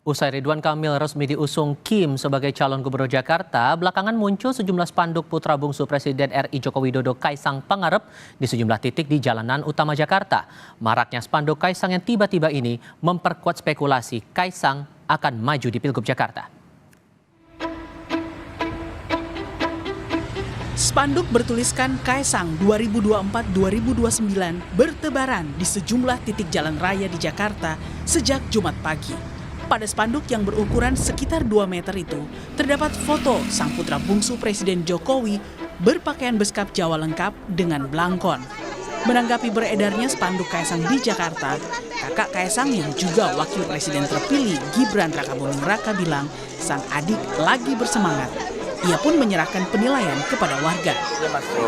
Usai Ridwan Kamil resmi diusung Kim sebagai calon gubernur Jakarta, belakangan muncul sejumlah spanduk putra bungsu Presiden RI Joko Widodo Kaisang Pangarep di sejumlah titik di jalanan utama Jakarta. Maraknya spanduk Kaisang yang tiba-tiba ini memperkuat spekulasi Kaisang akan maju di Pilgub Jakarta. Spanduk bertuliskan Kaisang 2024-2029 bertebaran di sejumlah titik jalan raya di Jakarta sejak Jumat pagi. Pada spanduk yang berukuran sekitar 2 meter itu, terdapat foto sang putra bungsu Presiden Jokowi berpakaian beskap Jawa lengkap dengan belangkon. Menanggapi beredarnya spanduk Kaisang di Jakarta, kakak Kaisang yang juga wakil presiden terpilih Gibran Rakabuming Raka bilang sang adik lagi bersemangat. Ia pun menyerahkan penilaian kepada warga.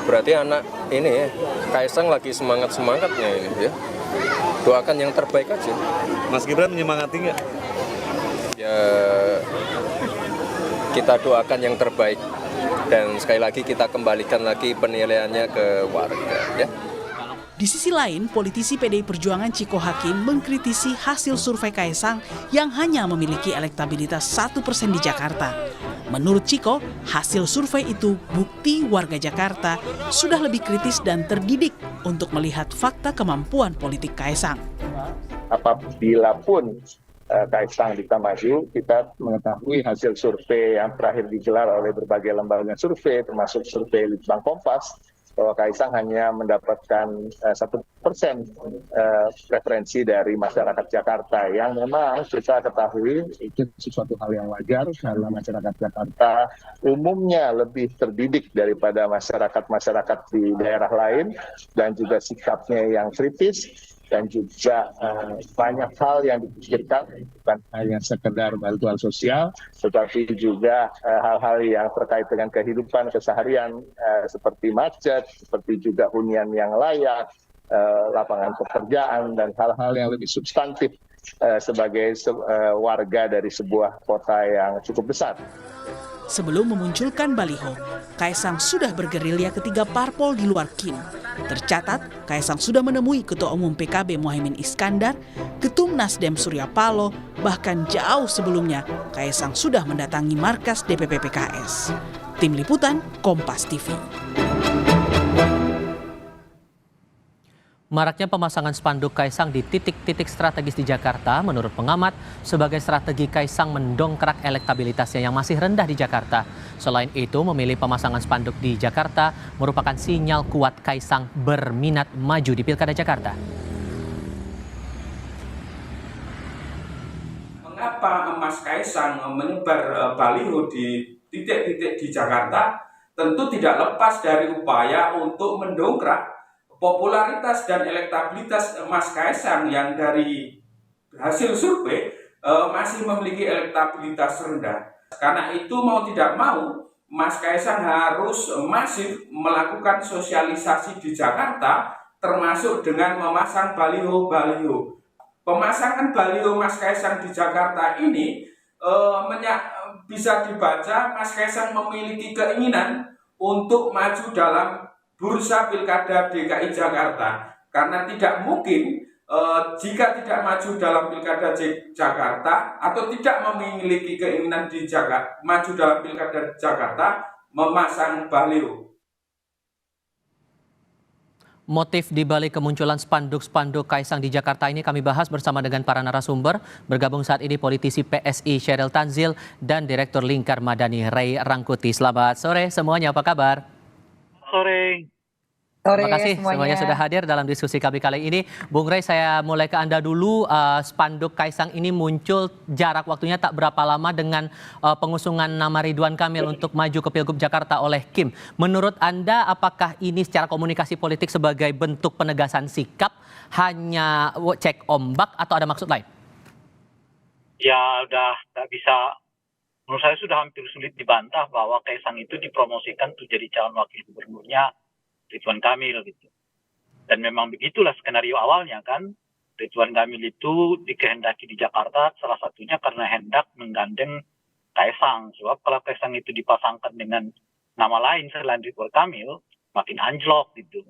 Berarti anak ini Kaisang lagi semangat-semangatnya ini ya. Doakan yang terbaik aja. Mas Gibran menyemangati nggak? Ya, kita doakan yang terbaik. Dan sekali lagi kita kembalikan lagi penilaiannya ke warga ya. Di sisi lain, politisi PDI Perjuangan Chiko Hakim mengkritisi hasil survei Kaisang yang hanya memiliki elektabilitas 1% di Jakarta. Menurut Chiko, hasil survei itu bukti warga Jakarta sudah lebih kritis dan terdidik untuk melihat fakta kemampuan politik Kaisang. Apabila pun Kaisang bisa maju, kita mengetahui hasil survei yang terakhir digelar oleh berbagai lembaga survei, termasuk survei Litbang Kompas, bahwa Kaisang hanya mendapatkan 1% preferensi dari masyarakat Jakarta, yang memang kita ketahui itu sesuatu hal yang wajar karena masyarakat Jakarta umumnya lebih terdidik daripada masyarakat di daerah lain dan juga sikapnya yang kritis dan juga banyak hal yang dipikirkan, bukan hanya sekedar bantuan sosial, tetapi juga hal-hal yang terkait dengan kehidupan keseharian seperti macet, seperti juga hunian yang layak, lapangan pekerjaan, dan hal-hal yang lebih substantif sebagai warga dari sebuah kota yang cukup besar. Sebelum memunculkan baliho, Kaisang sudah bergerilya ketiga parpol di luar Kim. Tercatat, Kaisang sudah menemui Ketua Umum PKB Muhaimin Iskandar, Ketum Nasdem Surya Paloh, bahkan jauh sebelumnya Kaisang sudah mendatangi markas DPP PKS. Tim Liputan, Kompas TV. Maraknya pemasangan spanduk Kaisang di titik-titik strategis di Jakarta menurut pengamat sebagai strategi Kaisang mendongkrak elektabilitasnya yang masih rendah di Jakarta. Selain itu, memilih pemasangan spanduk di Jakarta merupakan sinyal kuat Kaisang berminat maju di Pilkada Jakarta. Mengapa Mas Kaisang menyebar baliho di titik-titik di Jakarta? Tentu tidak lepas dari upaya untuk mendongkrak popularitas dan elektabilitas Mas Kaisang yang dari hasil survei masih memiliki elektabilitas rendah. Karena itu mau tidak mau, Mas Kaisang harus masif melakukan sosialisasi di Jakarta, termasuk dengan memasang baliho-baliho. Pemasangan baliho Mas Kaisang di Jakarta ini bisa dibaca Mas Kaisang memiliki keinginan untuk maju dalam bursa Pilkada DKI Jakarta, karena tidak mungkin jika tidak maju dalam Pilkada Jakarta atau tidak memiliki keinginan di Jakarta maju dalam Pilkada Jakarta memasang baliho. Motif di balik kemunculan spanduk-spanduk Kaisang di Jakarta ini kami bahas bersama dengan para narasumber. Bergabung saat ini politisi PSI Sheryl Tanzil dan Direktur Lingkar Madani Ray Rangkuti. Selamat sore semuanya, apa kabar? Sore. Terima kasih semuanya sudah hadir dalam diskusi kami kali ini. Bung Ray, saya mulai ke Anda dulu. Spanduk Kaisang ini muncul jarak waktunya tak berapa lama dengan pengusungan nama Ridwan Kamil untuk maju ke Pilgub Jakarta oleh Kim. Menurut Anda, apakah ini secara komunikasi politik sebagai bentuk penegasan sikap, hanya cek ombak atau ada maksud lain? Ya udah nggak bisa. Menurut saya sudah hampir sulit dibantah bahwa Kaisang itu dipromosikan untuk jadi calon wakil gubernurnya Ridwan Kamil gitu. Dan memang begitulah skenario awalnya kan. Ridwan Kamil itu dikehendaki di Jakarta salah satunya karena hendak menggandeng Kaisang. Sebab kalau Kaisang itu dipasangkan dengan nama lain selain Ridwan Kamil, makin anjlok gitu.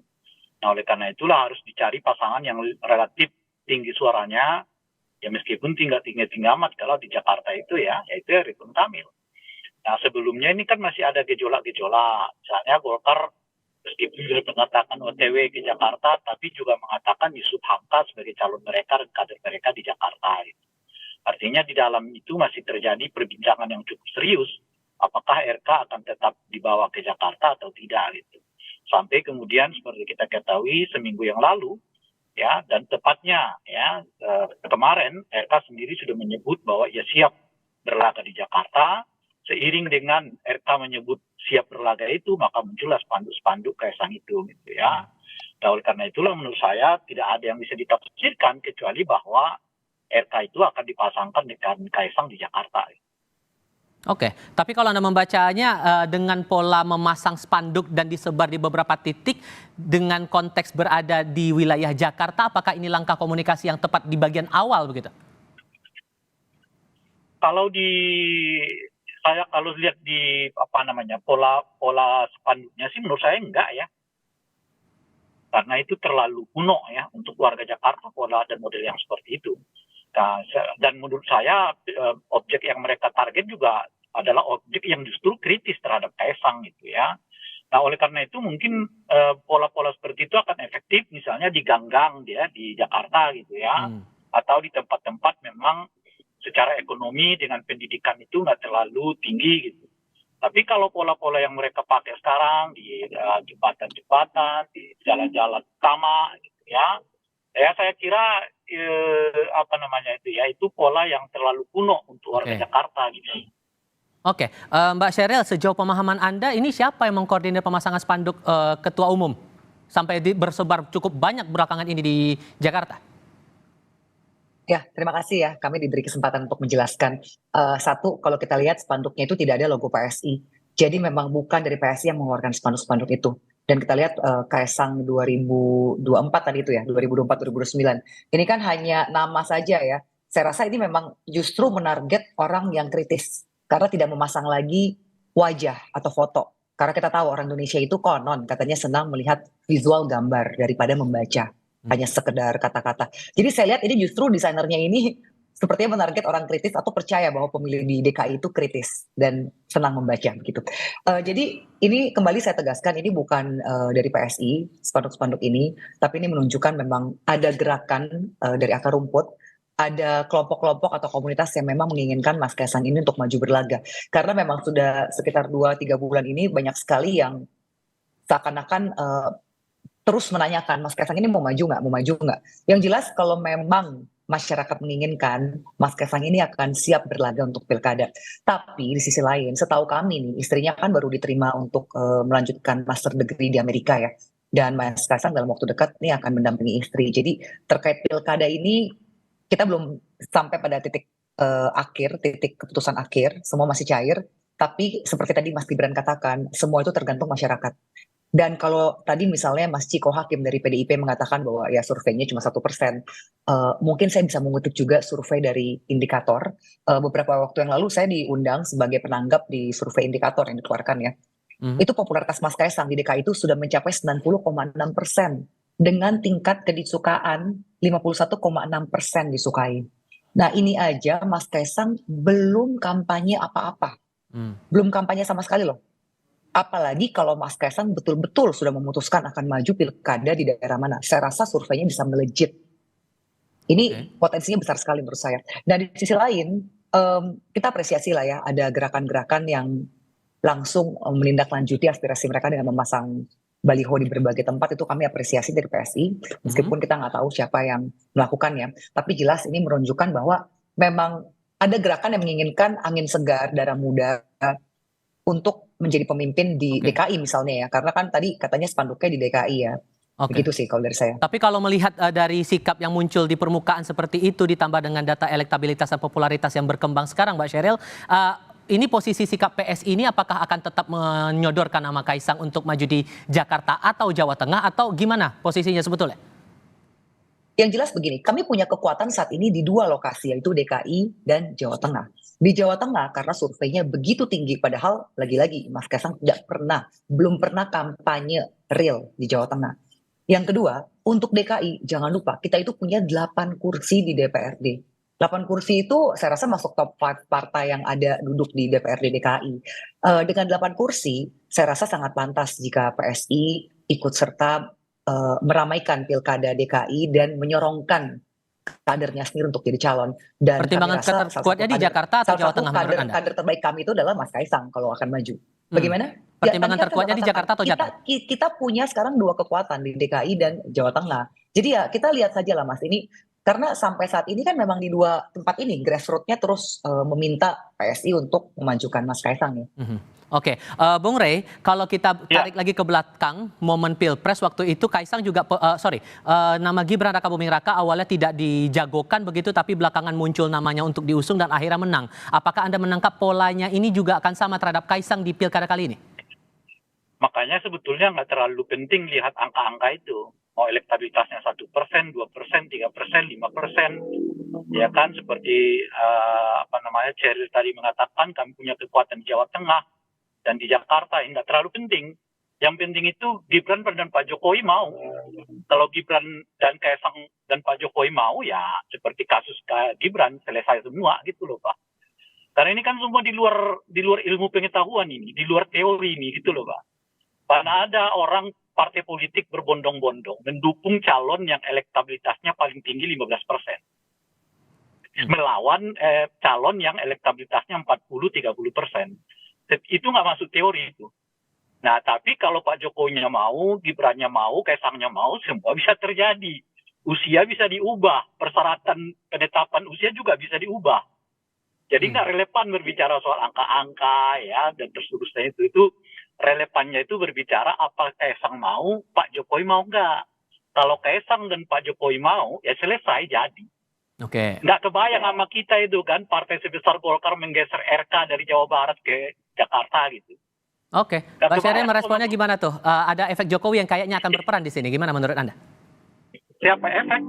Nah oleh karena itulah harus dicari pasangan yang relatif tinggi suaranya Ya meskipun tinggi-tinggi amat kalau di Jakarta itu ya, yaitu Ridwan Kamil. Nah sebelumnya ini kan masih ada gejolak-gejolak. Misalnya Golkar meskipun sudah mengatakan OTW ke Jakarta, tapi juga mengatakan Yusuf Hamka sebagai calon mereka dan kader mereka di Jakarta. Gitu. Artinya di dalam itu masih terjadi perbincangan yang cukup serius. Apakah RK akan tetap dibawa ke Jakarta atau tidak gitu. Sampai kemudian seperti kita ketahui seminggu yang lalu, ya dan tepatnya ya kemarin RK sendiri sudah menyebut bahwa ia siap berlaga di Jakarta. Seiring dengan RK menyebut siap berlaga itu, maka muncullah spanduk-spanduk Kaisang itu, gitu ya. Nah, oleh karena itulah menurut saya tidak ada yang bisa ditafsirkan kecuali bahwa RK itu akan dipasangkan dengan Kaisang di Jakarta. Oke, tapi kalau Anda membacanya dengan pola memasang spanduk dan disebar di beberapa titik dengan konteks berada di wilayah Jakarta, apakah ini langkah komunikasi yang tepat di bagian awal begitu? Kalau lihat di pola spanduknya sih menurut saya enggak ya. Karena itu terlalu kuno ya untuk warga Jakarta pola dan model yang seperti itu. Nah, dan menurut saya objek yang mereka target juga adalah objek yang justru kritis terhadap Kaisang gitu ya. Nah oleh karena itu mungkin pola-pola seperti itu akan efektif misalnya di gang-gang dia di Jakarta gitu ya. Atau di tempat-tempat memang secara ekonomi dengan pendidikan itu nggak terlalu tinggi gitu. Tapi kalau pola-pola yang mereka pakai sekarang di jembatan-jembatan, di jalan-jalan utama gitu ya. Ya saya kira itu pola yang terlalu kuno untuk warga Jakarta gitu. Oke, Mbak Sheryl, sejauh pemahaman Anda ini siapa yang mengkoordinir pemasangan spanduk Ketua Umum sampai bersebar cukup banyak belakangan ini di Jakarta? Ya, terima kasih ya. Kami diberi kesempatan untuk menjelaskan. Satu, kalau kita lihat spanduknya itu tidak ada logo PSI. Jadi memang bukan dari PSI yang mengeluarkan spanduk-spanduk itu. Dan kita lihat Kaisang 2024 tadi itu ya, 2024-2029. Ini kan hanya nama saja ya. Saya rasa ini memang justru menarget orang yang kritis. Karena tidak memasang lagi wajah atau foto. Karena kita tahu orang Indonesia itu konon katanya senang melihat visual gambar daripada membaca. Hanya sekedar kata-kata. Jadi saya lihat ini justru desainernya ini sepertinya menarget orang kritis atau percaya bahwa pemilih di DKI itu kritis dan senang membaca gitu. Jadi ini kembali saya tegaskan ini bukan dari PSI spanduk-spanduk ini, tapi ini menunjukkan memang ada gerakan dari akar rumput, ada kelompok-kelompok atau komunitas yang memang menginginkan Mas Kaisang ini untuk maju berlaga. Karena memang sudah sekitar 2-3 bulan ini banyak sekali yang seakan-akan terus menanyakan Mas Kaisang ini mau maju nggak? Yang jelas kalau memang masyarakat menginginkan Mas Kaisang ini akan siap berlaga untuk pilkada. Tapi di sisi lain, setahu kami nih, istrinya kan baru diterima untuk melanjutkan master degree di Amerika ya. Dan Mas Kaisang dalam waktu dekat nih akan mendampingi istri. Jadi terkait pilkada ini kita belum sampai pada titik titik keputusan akhir, semua masih cair. Tapi seperti tadi Mas Gibran katakan, semua itu tergantung masyarakat. Dan kalau tadi misalnya Mas Ciko Hakim dari PDIP mengatakan bahwa ya surveinya cuma 1%, mungkin saya bisa mengutip juga survei dari Indikator. Beberapa waktu yang lalu saya diundang sebagai penanggap di survei Indikator yang dikeluarkan ya. Itu popularitas Mas Kaisang di DKI itu sudah mencapai 90,6% dengan tingkat kedisukaan 51,6% disukai. Nah ini aja Mas Kaisang belum kampanye apa-apa, belum kampanye sama sekali loh. Apalagi kalau Mas Kaisang betul-betul sudah memutuskan akan maju pilkada di daerah mana. Saya rasa surveinya bisa melejit. Ini potensinya besar sekali menurut saya. Dan di sisi lain, kita apresiasi lah ya, ada gerakan-gerakan yang langsung menindaklanjuti aspirasi mereka dengan memasang baliho di berbagai tempat. Itu kami apresiasi dari PSI, meskipun kita nggak tahu siapa yang melakukannya. Tapi jelas ini menunjukkan bahwa memang ada gerakan yang menginginkan angin segar, darah muda, untuk menjadi pemimpin di DKI misalnya ya, karena kan tadi katanya spanduknya di DKI ya. Begitu sih kalau dari saya. Tapi kalau melihat dari sikap yang muncul di permukaan seperti itu ditambah dengan data elektabilitas dan popularitas yang berkembang sekarang, Mbak Sheryl, ini posisi sikap PSI ini apakah akan tetap menyodorkan nama Kaisang untuk maju di Jakarta atau Jawa Tengah atau gimana posisinya sebetulnya? Yang jelas begini, kami punya kekuatan saat ini di 2 lokasi, yaitu DKI dan Jawa Tengah. Di Jawa Tengah karena surveinya begitu tinggi, padahal lagi-lagi Mas Kaisang belum pernah kampanye real di Jawa Tengah. Yang kedua, untuk DKI jangan lupa kita itu punya 8 kursi di DPRD. 8 kursi itu saya rasa masuk top 5 partai yang ada duduk di DPRD DKI. Dengan 8 kursi, saya rasa sangat pantas jika PSI ikut serta meramaikan Pilkada DKI dan menyorongkan kadernya sendiri untuk jadi calon. Dan Pertimbangan kami rasa kuatnya di Jakarta atau Jawa Tengah menurut Anda? kader terbaik kami itu adalah Mas Kaisang kalau akan maju. Bagaimana? Pertimbangan tadi kan terkuatnya saya di Jakarta atau katakan, Jateng? kita punya sekarang 2 kekuatan di DKI dan Jawa Tengah. Jadi ya kita lihat saja lah Mas ini, karena sampai saat ini kan memang di 2 tempat ini grassroots-nya terus meminta PSI untuk memajukan Mas Kaisang ya. Oke, Bung Rey, kalau kita tarik lagi ke belakang momen Pilpres waktu itu Kaisang juga, nama Gibran Rakabuming Raka awalnya tidak dijagokan begitu, tapi belakangan muncul namanya untuk diusung dan akhirnya menang. Apakah Anda menangkap polanya ini juga akan sama terhadap Kaisang di Pilkada kali ini? Makanya sebetulnya nggak terlalu penting lihat angka-angka itu. Mau elektabilitasnya 1%, 2%, 3%, 5%, ya kan seperti Cheryl tadi mengatakan kami punya kekuatan di Jawa Tengah dan di Jakarta, nggak terlalu penting. Yang penting itu Gibran dan Pak Jokowi mau. Kalau Gibran dan Kaisang dan Pak Jokowi mau, ya seperti kasus Gibran selesai semua gitu loh Pak. Karena ini kan semua di luar ilmu pengetahuan ini, di luar teori ini gitu loh Pak. Karena ada orang partai politik berbondong-bondong mendukung calon yang elektabilitasnya paling tinggi 15%. Melawan calon yang elektabilitasnya 40-30%. Itu nggak masuk teori itu. Nah, tapi kalau Pak Jokowinya mau, Gibrannya mau, Kaisangnya mau, semua bisa terjadi. Usia bisa diubah, persyaratan penetapan usia juga bisa diubah. Jadi nggak relevan berbicara soal angka-angka ya dan seterusnya itu relevannya itu berbicara apa Kaisang mau, Pak Jokowi mau nggak. Kalau Kaisang dan Pak Jokowi mau, ya selesai jadi. Oke. Nggak kebayang sama kita itu kan partai sebesar Golkar menggeser RK dari Jawa Barat ke Jakarta gitu. Oke, Mbak Sheryl meresponnya gimana tuh? Ada efek Jokowi yang kayaknya akan berperan di sini. Gimana menurut Anda? Siapa efek?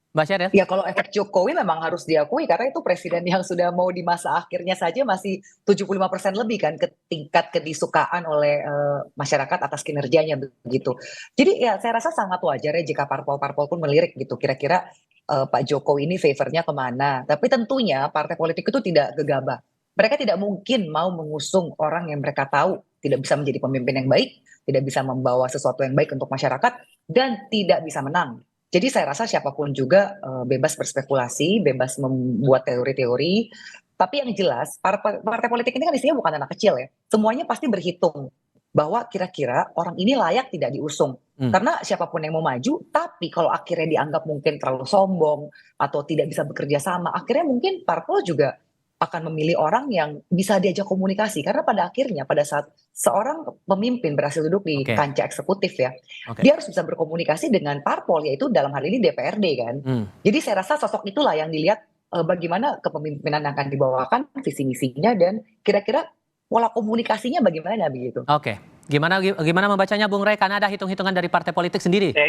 Mbak Sheryl? Ya kalau efek Jokowi memang harus diakui karena itu presiden yang sudah mau di masa akhirnya saja masih 75% lebih kan ke tingkat kedisukaan oleh masyarakat atas kinerjanya begitu. Jadi ya saya rasa sangat wajar ya jika parpol-parpol pun melirik gitu kira-kira Pak Jokowi ini favornya kemana. Tapi tentunya partai politik itu tidak gegabah. Mereka tidak mungkin mau mengusung orang yang mereka tahu tidak bisa menjadi pemimpin yang baik, tidak bisa membawa sesuatu yang baik untuk masyarakat, dan tidak bisa menang. Jadi saya rasa siapapun juga bebas berspekulasi, bebas membuat teori-teori. Tapi yang jelas, partai politik ini kan isinya bukan anak kecil ya. Semuanya pasti berhitung bahwa kira-kira orang ini layak tidak diusung. Karena siapapun yang mau maju, tapi kalau akhirnya dianggap mungkin terlalu sombong atau tidak bisa bekerja sama, akhirnya mungkin parpol juga akan memilih orang yang bisa diajak komunikasi. Karena pada akhirnya, pada saat seorang pemimpin berhasil duduk di kancah eksekutif ya, dia harus bisa berkomunikasi dengan parpol, yaitu dalam hal ini DPRD kan. Jadi saya rasa sosok itulah yang dilihat bagaimana kepemimpinan yang akan dibawakan, visi misinya, dan kira-kira pola komunikasinya bagaimana begitu. Oke, gimana membacanya Bung Rey? Karena ada hitung-hitungan dari partai politik sendiri. Ya,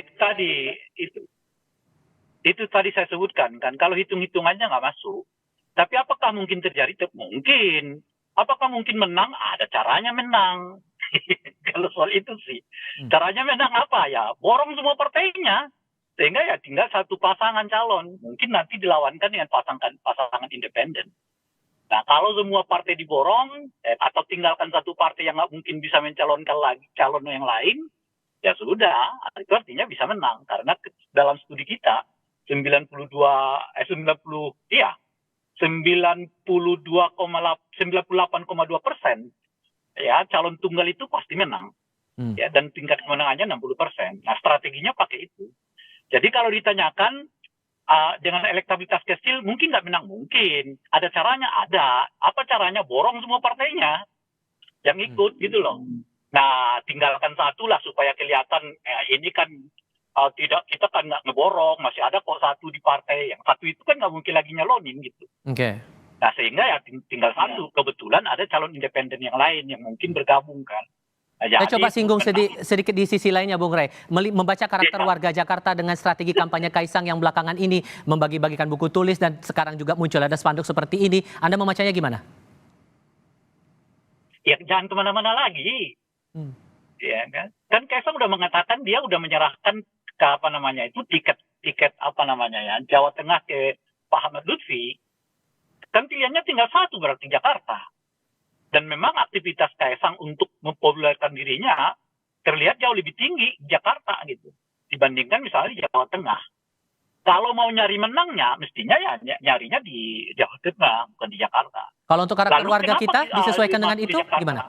itu tadi saya sebutkan kan, kalau hitung-hitungannya nggak masuk. Tapi apakah mungkin terjadi? Mungkin. Apakah mungkin menang? Ada caranya menang. Kalau soal itu sih. Caranya menang apa ya? Borong semua partainya. Sehingga ya tinggal satu pasangan calon. Mungkin nanti dilawankan dengan pasangan independen. Nah kalau semua partai diborong, atau tinggalkan satu partai yang nggak mungkin bisa mencalonkan lagi calon yang lain, ya sudah. Itu artinya bisa menang. Karena dalam studi kita, 98,2% ya calon tunggal itu pasti menang ya, dan tingkat kemenangannya 60%. Nah strateginya pakai itu. Jadi kalau ditanyakan dengan elektabilitas kecil mungkin nggak menang, mungkin ada caranya, ada apa caranya? Borong semua partainya yang ikut gitu loh. Nah tinggalkan satu lah supaya kelihatan ini kan tidak, kita kan nggak ngeborong, masih ada kok satu di partai, yang satu itu kan nggak mungkin lagi nyalonin gitu. Nah sehingga ya tinggal satu, kebetulan ada calon independen yang lain yang mungkin bergabung kan. Nah, saya coba singgung sedikit di sisi lainnya Bung Rey, membaca karakter warga Jakarta dengan strategi kampanye Kaisang yang belakangan ini membagi-bagikan buku tulis dan sekarang juga muncul ada spanduk seperti ini, Anda membacanya gimana? Ya jangan kemana-mana lagi. Ya kan Kaisang udah mengatakan dia udah menyerahkan ke tiket Jawa Tengah ke Pak Ahmad Lutfi, kan pilihannya tinggal satu berarti Jakarta. Dan memang aktivitas Kaisang untuk mempopulerkan dirinya terlihat jauh lebih tinggi di Jakarta gitu dibandingkan misalnya di Jawa Tengah. Kalau mau nyari menangnya, mestinya ya nyarinya di Jawa Tengah, bukan di Jakarta. Kalau untuk karakter Lalu warga kenapa kita disesuaikan dengan masuk di itu Jakarta? gimana?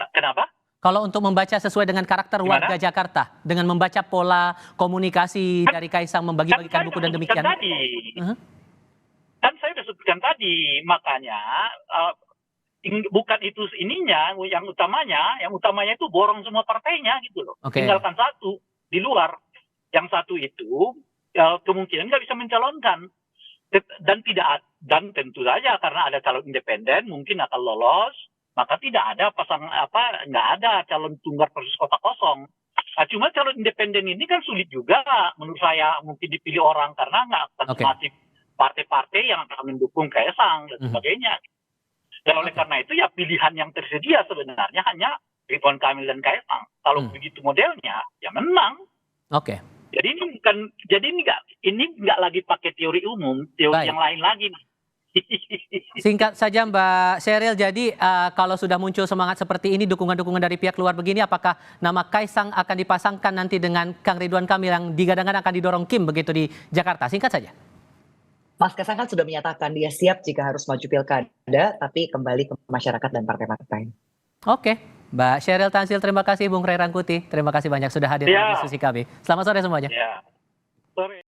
Kenapa? Kalau untuk membaca sesuai dengan karakter Gimana? warga Jakarta, dengan membaca pola komunikasi dari Kaisang membagi-bagikan buku dan demikian. Kan saya sudah sebutkan tadi, makanya bukan itu ininya, yang utamanya itu borong semua partainya gitu loh. Oke. Tinggalkan satu di luar. Yang satu itu kemungkinan nggak bisa mencalonkan dan tentu saja karena ada calon independen mungkin akan lolos, maka tidak ada nggak ada calon tunggal versus kota kosong. Nah, cuma calon independen ini kan sulit juga menurut saya mungkin dipilih orang karena nggak akan masif partai-partai yang akan mendukung Kaisang dan sebagainya. Dan oleh karena itu ya pilihan yang tersedia sebenarnya hanya Ridwan Kamil dan Kaisang. Kalau begitu modelnya ya menang. Oke. Jadi ini nggak lagi pakai teori umum, teori yang lain lagi nih. Singkat saja Mbak Sheryl, jadi kalau sudah muncul semangat seperti ini, dukungan-dukungan dari pihak luar begini, apakah nama Kaisang akan dipasangkan nanti dengan Kang Ridwan Kamil yang digadang-gadang akan didorong Kim begitu di Jakarta? Singkat saja. Mas Kaisang kan sudah menyatakan dia siap jika harus maju pilkada, tapi kembali ke masyarakat dan partai-partai. Oke, Mbak Sheryl Tanzil, terima kasih. Bung Ray Rangkuti, terima kasih banyak sudah hadir di diskusi kami. Selamat sore semuanya. Ya. Sore.